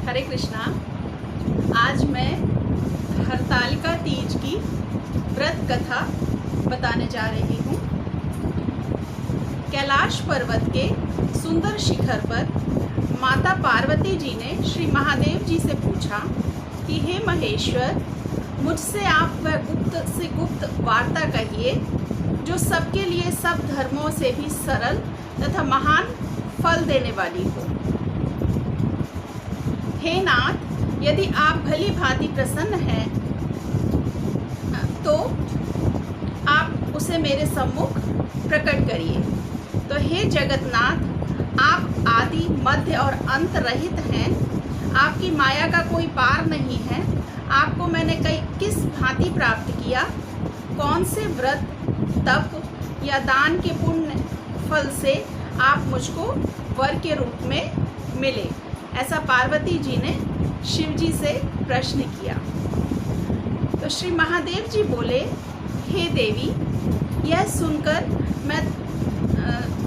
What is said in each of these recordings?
हरे कृष्णा। आज मैं हरतालिका तीज की व्रत कथा बताने जा रही हूँ। कैलाश पर्वत के सुंदर शिखर पर माता पार्वती जी ने श्री महादेव जी से पूछा कि हे महेश्वर, मुझसे आप वह गुप्त से गुप्त वार्ता कहिए जो सबके लिए सब धर्मों से भी सरल तथा महान फल देने वाली हो। हे नाथ, यदि आप भली भांति प्रसन्न हैं तो आप उसे मेरे सम्मुख प्रकट करिए। तो हे जगन्नाथ, आप आदि मध्य और अंत रहित हैं। आपकी माया का कोई पार नहीं है। आपको मैंने किस भांति प्राप्त किया, कौन से व्रत तप या दान के पुण्य फल से आप मुझको वर के रूप में मिले, ऐसा पार्वती जी ने शिव जी से प्रश्न किया। तो श्री महादेव जी बोले, हे देवी, यह सुनकर मैं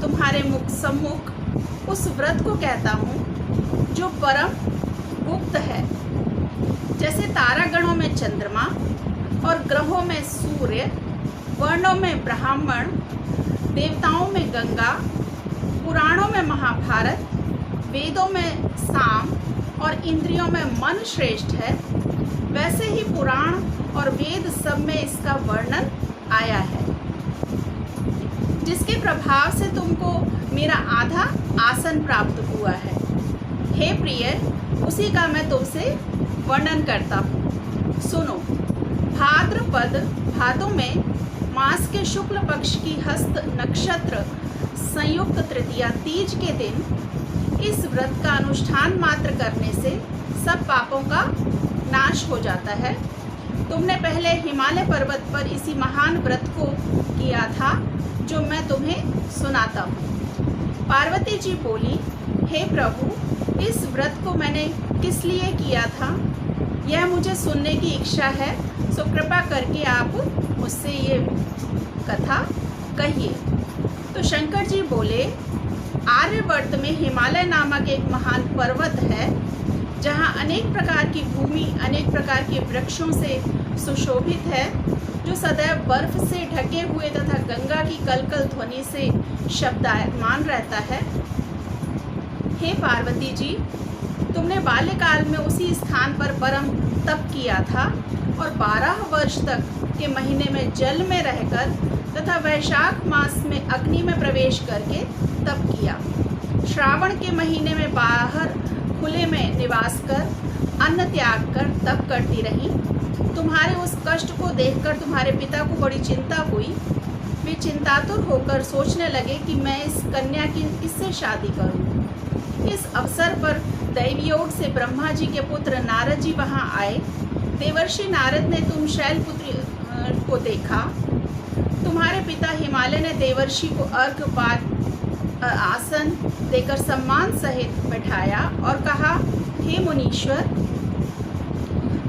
तुम्हारे सम्मुख उस व्रत को कहता हूँ जो परम गुप्त है। जैसे तारागणों में चंद्रमा और ग्रहों में सूर्य, वर्णों में ब्राह्मण, देवताओं में गंगा, पुराणों में महाभारत, वेदों में साम और इंद्रियों में मन श्रेष्ठ है, वैसे ही पुराण और वेद सब में इसका वर्णन आया है, जिसके प्रभाव से तुमको मेरा आधा आसन प्राप्त हुआ है। हे प्रिय, उसी का मैं तुमसे वर्णन करता हूँ। सुनो। भाद्रपद भादों में मास के शुक्ल पक्ष की हस्त नक्षत्र संयुक्त तृतीया तीज के दिन इस व्रत का अनुष्ठान मात्र करने से सब पापों का नाश हो जाता है। तुमने पहले हिमालय पर्वत पर इसी महान व्रत को किया था जो मैं तुम्हें सुनाता हूँ। पार्वती जी बोली, हे प्रभु, इस व्रत को मैंने किस लिए किया था यह मुझे सुनने की इच्छा है, सो कृपा करके आप मुझसे ये कथा कहिए। तो शंकर जी बोले, आर्यवर्त में हिमालय नामक एक महान पर्वत है, जहाँ अनेक प्रकार की भूमि अनेक प्रकार के वृक्षों से सुशोभित है, जो सदैव बर्फ से ढके हुए तथा गंगा की कलकल ध्वनि से शब्दायमान रहता है। हे पार्वती जी, तुमने बाल्यकाल में उसी स्थान पर परम तप किया था और 12 वर्ष तक के महीने में जल में रहकर तथा वैशाख मास में अग्नि में प्रवेश करके तप किया। श्रावण के महीने में बाहर खुले में निवास कर अन्न त्याग कर तप करती रही। तुम्हारे उस कष्ट को देखकर तुम्हारे पिता को बड़ी चिंता हुई। वे चिंतातुर होकर सोचने लगे कि मैं इस कन्या की किससे शादी करूं। इस अवसर पर दैवयोग से ब्रह्मा जी के पुत्र नारद जी वहां आए। देवर्षि नारद ने तुम शैलपुत्री को देखा। तुम्हारे पिता हिमालय ने देवर्षि को अर्घ पाद आसन देकर सम्मान सहित बैठाया और कहा, हे मुनीश्वर,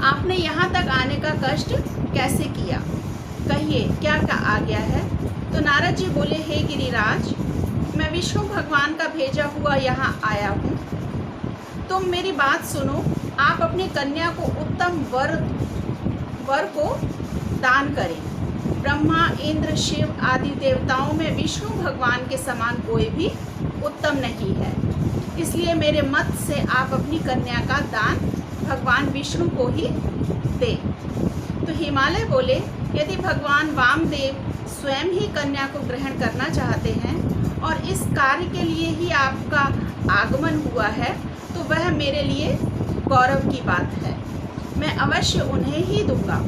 आपने यहाँ तक आने का कष्ट कैसे किया, कहिए क्या आज्ञा है। तो नारद जी बोले, हे गिरिराज, मैं विष्णु भगवान का भेजा हुआ यहाँ आया हूँ। तुम मेरी बात सुनो। आप अपनी कन्या को उत्तम वर को दान करें। ब्रह्मा, इंद्र, शिव आदि देवताओं में विष्णु भगवान के समान कोई भी उत्तम नहीं है, इसलिए मेरे मत से आप अपनी कन्या का दान भगवान विष्णु को ही दें। तो हिमालय बोले, यदि भगवान वामदेव स्वयं ही कन्या को ग्रहण करना चाहते हैं और इस कार्य के लिए ही आपका आगमन हुआ है, तो वह मेरे लिए गौरव की बात है। मैं अवश्य उन्हें ही दूंगा।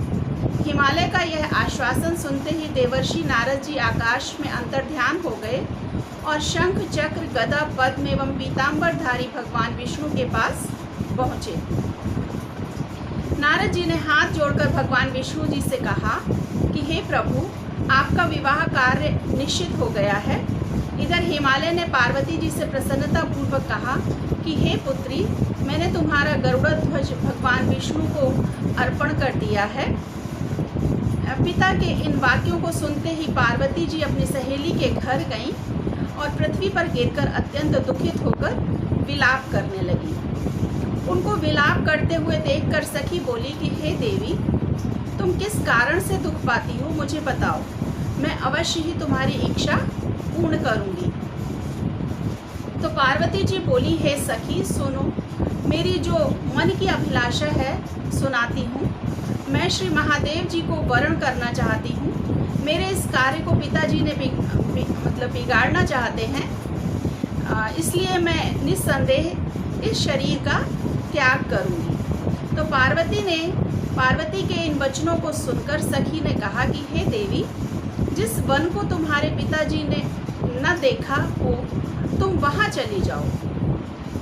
हिमालय का यह आश्वासन सुनते ही देवर्षि नारद जी आकाश में अंतर्ध्यान हो गए और शंख, चक्र, गदा, पद्म एवं पीताम्बरधारी भगवान विष्णु के पास पहुँचे। नारद जी ने हाथ जोड़कर भगवान विष्णु जी से कहा कि हे प्रभु, आपका विवाह कार्य निश्चित हो गया है। इधर हिमालय ने पार्वती जी से प्रसन्नता पूर्वक कहा कि हे पुत्री, मैंने तुम्हारा गरुड़ ध्वज भगवान विष्णु को अर्पण कर दिया है। पिता के इन वाक्यों को सुनते ही पार्वती जी अपनी सहेली के घर गईं और पृथ्वी पर गिरकर अत्यंत दुखित होकर विलाप करने लगी। उनको विलाप विलाप करते हुए देखकर सखी बोली कि हे देवी, तुम किस कारण से दुख पाती हो, मुझे बताओ, मैं अवश्य ही तुम्हारी इच्छा पूर्ण करूंगी। तो पार्वती जी बोली, हे सखी सुनो, मेरी जो मन की अभिलाषा है सुनाती हूँ। मैं श्री महादेव जी को वरण करना चाहती हूँ। मेरे इस कार्य को पिताजी ने बिगाड़ना चाहते हैं, इसलिए मैं निस्संदेह इस शरीर का त्याग करूँगी। तो पार्वती के इन वचनों को सुनकर सखी ने कहा कि हे देवी, जिस वन को तुम्हारे पिताजी ने न देखा हो तुम वहाँ चली जाओ।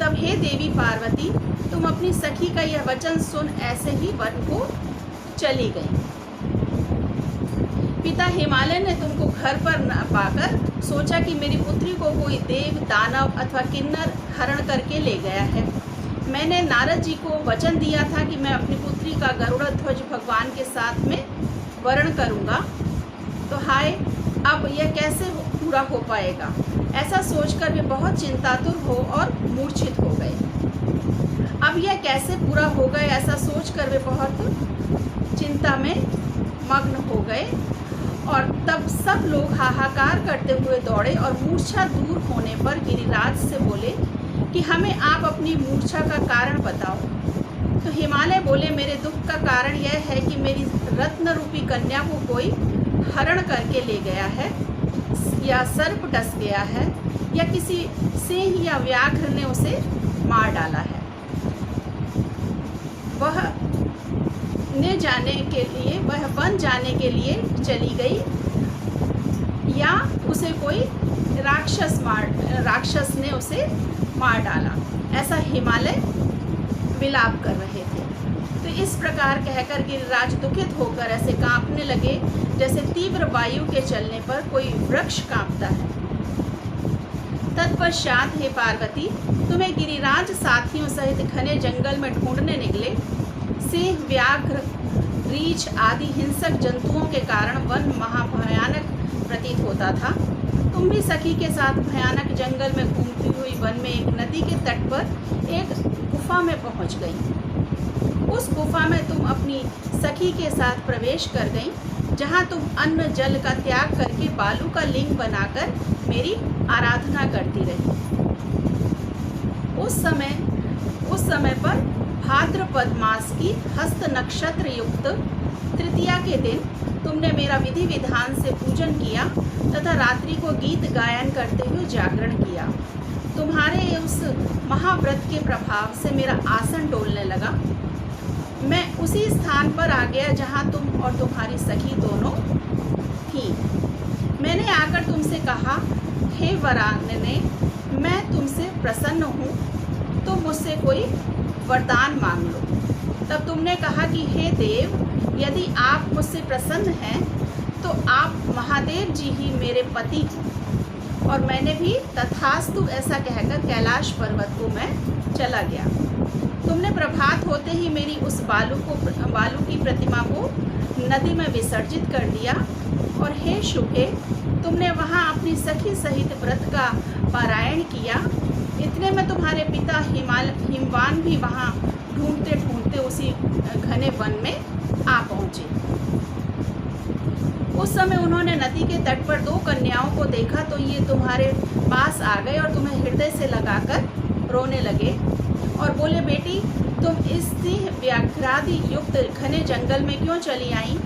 तब हे देवी पार्वती, तुम अपनी सखी का यह वचन सुन ऐसे ही वन को चली गई। पिता हिमालय ने तुमको घर पर न पाकर सोचा कि मेरी पुत्री को कोई देव, दानव अथवा किन्नर हरण करके ले गया है। मैंने नारद जी को वचन दिया था कि मैं अपनी पुत्री का गरुड़ ध्वज भगवान के साथ में वरण करूंगा। तो हाय, अब यह कैसे पूरा हो पाएगा? ऐसा सोचकर वे बहुत चिंतातुर हो और मूर्छित हो गए। अब यह कैसे पूरा हो गए, ऐसा सोचकर वे बहुत चिंता में मग्न हो गए। और तब सब लोग हाहाकार करते हुए दौड़े और मूर्छा दूर होने पर गिरिराज से बोले कि हमें आप अपनी मूर्छा का कारण बताओ। तो हिमालय बोले, मेरे दुख का कारण यह है कि मेरी रत्न रूपी कन्या को कोई हरण करके ले गया है, या सर्प डस गया है, या किसी सिंह या व्याघ्र ने उसे मार डाला है। वह वन जाने के लिए चली गई, या उसे कोई राक्षस ने उसे मार डाला, ऐसा हिमालय विलाप कर रहे थे। तो इस प्रकार कहकर गिरिराज दुखित होकर ऐसे कांपने लगे जैसे तीव्र वायु के चलने पर कोई वृक्ष कांपता है। तत्पश्चात हे पार्वती, तुम्हें गिरिराज साथियों सहित घने जंगल में ढूंढने निकले। सिंह, व्याघ्र, रीछ आदि हिंसक जंतुओं के कारण वन महाभयानक प्रतीत होता था। तुम भी सखी के साथ भयानक जंगल में घूमती हुई वन में एक नदी के तट पर एक गुफा में पहुंच गई। उस गुफा में तुम अपनी सखी के साथ प्रवेश कर गई, जहां तुम अन्न जल का त्याग करके बालू का लिंग बनाकर मेरी आराधना करती रही। उस समय पर भाद्रपद मास की हस्त नक्षत्र युक्त तृतीया के दिन तुमने मेरा विधि विधान से पूजन किया तथा रात्रि को गीत गायन करते हुए जागरण किया। तुम्हारे उस महाव्रत के प्रभाव से मेरा आसन डोलने लगा। मैं उसी स्थान पर आ गया जहाँ तुम और तुम्हारी सखी दोनों थी। मैंने आकर तुमसे कहा, हे वरानने, मैं तुमसे प्रसन्न हूँ, तो मुझसे कोई वरदान मांग लो। तब तुमने कहा कि हे देव, यदि आप मुझसे प्रसन्न हैं तो आप महादेव जी ही मेरे पति हैं। और मैंने भी तथास्तु ऐसा कहकर कैलाश पर्वत को मैं चला गया। तुमने प्रभात होते ही मेरी उस बालू की प्रतिमा को नदी में विसर्जित कर दिया। और हे शुभे, तुमने वहाँ अपनी सखी सहित व्रत का पारायण किया। इतने में तुम्हारे पिता हिमवान भी वहाँ ढूंढते ढूंढते उसी घने वन में आ पहुँचे। उस समय उन्होंने नदी के तट पर दो कन्याओं को देखा तो ये तुम्हारे पास आ गए और तुम्हें हृदय से लगाकर रोने लगे और बोले, बेटी, तुम इस सिंह व्याघ्रादि युक्त घने जंगल में क्यों चली आई?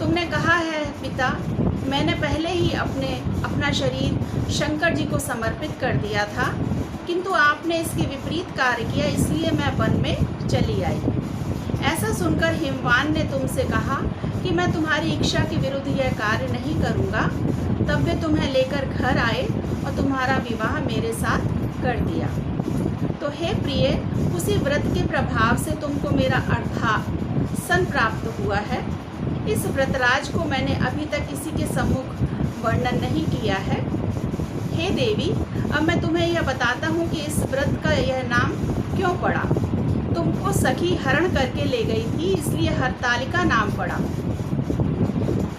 तुमने कहा है पिता, मैंने पहले ही अपना शरीर शंकर जी को समर्पित कर दिया था, किंतु आपने इसके विपरीत कार्य किया, इसलिए मैं वन में चली आई। ऐसा सुनकर हिमवान ने तुमसे कहा कि मैं तुम्हारी इच्छा के विरुद्ध यह कार्य नहीं करूँगा। तब वे तुम्हें लेकर घर आए और तुम्हारा विवाह मेरे साथ कर दिया। तो हे प्रिय, उसी व्रत के प्रभाव से तुमको मेरा अर्धासन प्राप्त हुआ है। इस व्रतराज को मैंने अभी तक किसी के सम्मुख वर्णन नहीं किया है। हे देवी, अब मैं तुम्हें यह बताता हूँ कि इस व्रत का यह नाम क्यों पड़ा। तुमको सखी हरण करके ले गई थी, इसलिए हरतालिका नाम पड़ा।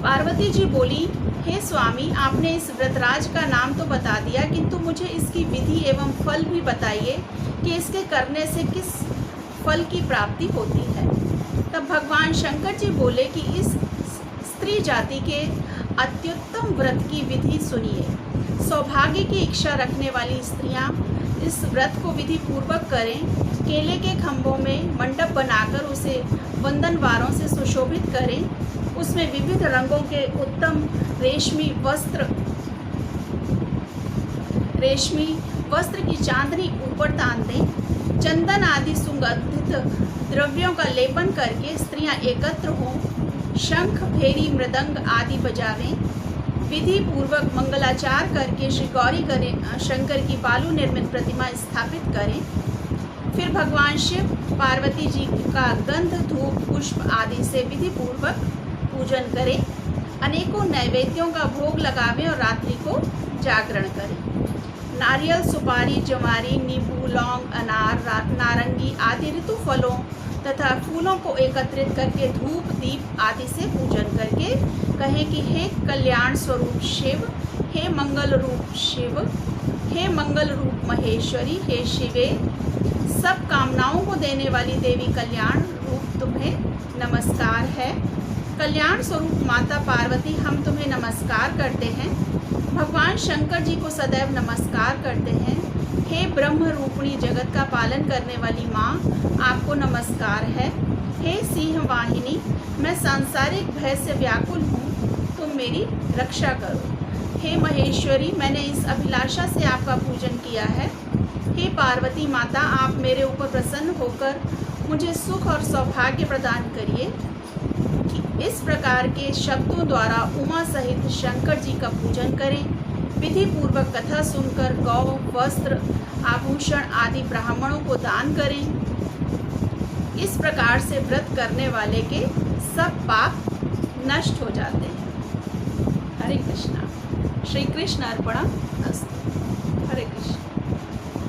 पार्वती जी बोली, हे स्वामी, आपने इस व्रतराज का नाम तो बता दिया, किंतु मुझे इसकी विधि एवं फल भी बताइए कि इसके करने से किस फल की प्राप्ति होती है। तब भगवान शंकर जी बोले कि इस स्त्री जाति के अत्युत्तम व्रत की विधि सुनिए। सौभाग्य की इच्छा रखने वाली स्त्रियां इस व्रत को विधि पूर्वक करें। केले के खम्भों में मंडप बनाकर उसे वंदनवारों से सुशोभित करें। उसमें विविध रंगों के उत्तम रेशमी वस्त्र की चांदनी ऊपर तान दें। चंदन आदि सुगंधित द्रव्यों का लेपन करके स्त्रियां एकत्र हों। शंख, भेरी, मृदंग आदि बजावें। विधि पूर्वक मंगलाचार करके श्री गौरी शंकर की बालू निर्मित प्रतिमा स्थापित करें। फिर भगवान शिव पार्वती जी का गंध, धूप, पुष्प आदि से विधि पूर्वक पूजन करें। अनेकों नैवेद्यों का भोग लगावें और रात्रि को जागरण करें। नारियल, सुपारी, जवारी, नींबू, लौंग, अनार, नारंगी आदि ऋतु फलों तथा फूलों को एकत्रित करके धूप, दीप आदि से पूजन करके कहें कि हे कल्याण स्वरूप शिव, हे मंगल रूप शिव, हे मंगल रूप महेश्वरी, हे शिवे, सब कामनाओं को देने वाली देवी कल्याण रूप तुम्हें नमस्कार है। कल्याण स्वरूप माता पार्वती हम तुम्हें नमस्कार करते हैं। भगवान शंकर जी को सदैव नमस्कार करते हैं। हे ब्रह्म रूपिणी जगत का पालन करने वाली माँ, आपको नमस्कार है। हे सिंह वाहिनी, मैं सांसारिक भय से व्याकुल हूँ, तुम मेरी रक्षा करो। हे महेश्वरी, मैंने इस अभिलाषा से आपका पूजन किया है। हे पार्वती माता, आप मेरे ऊपर प्रसन्न होकर मुझे सुख और सौभाग्य प्रदान करिए। इस प्रकार के शब्दों द्वारा उमा सहित शंकर जी का पूजन करें। विधि पूर्वक कथा सुनकर गौ, वस्त्र, आभूषण आदि ब्राह्मणों को दान करें। इस प्रकार से व्रत करने वाले के सब पाप नष्ट हो जाते हैं। हरे कृष्णा। श्री कृष्ण अर्पणमस्तु। हरे कृष्ण।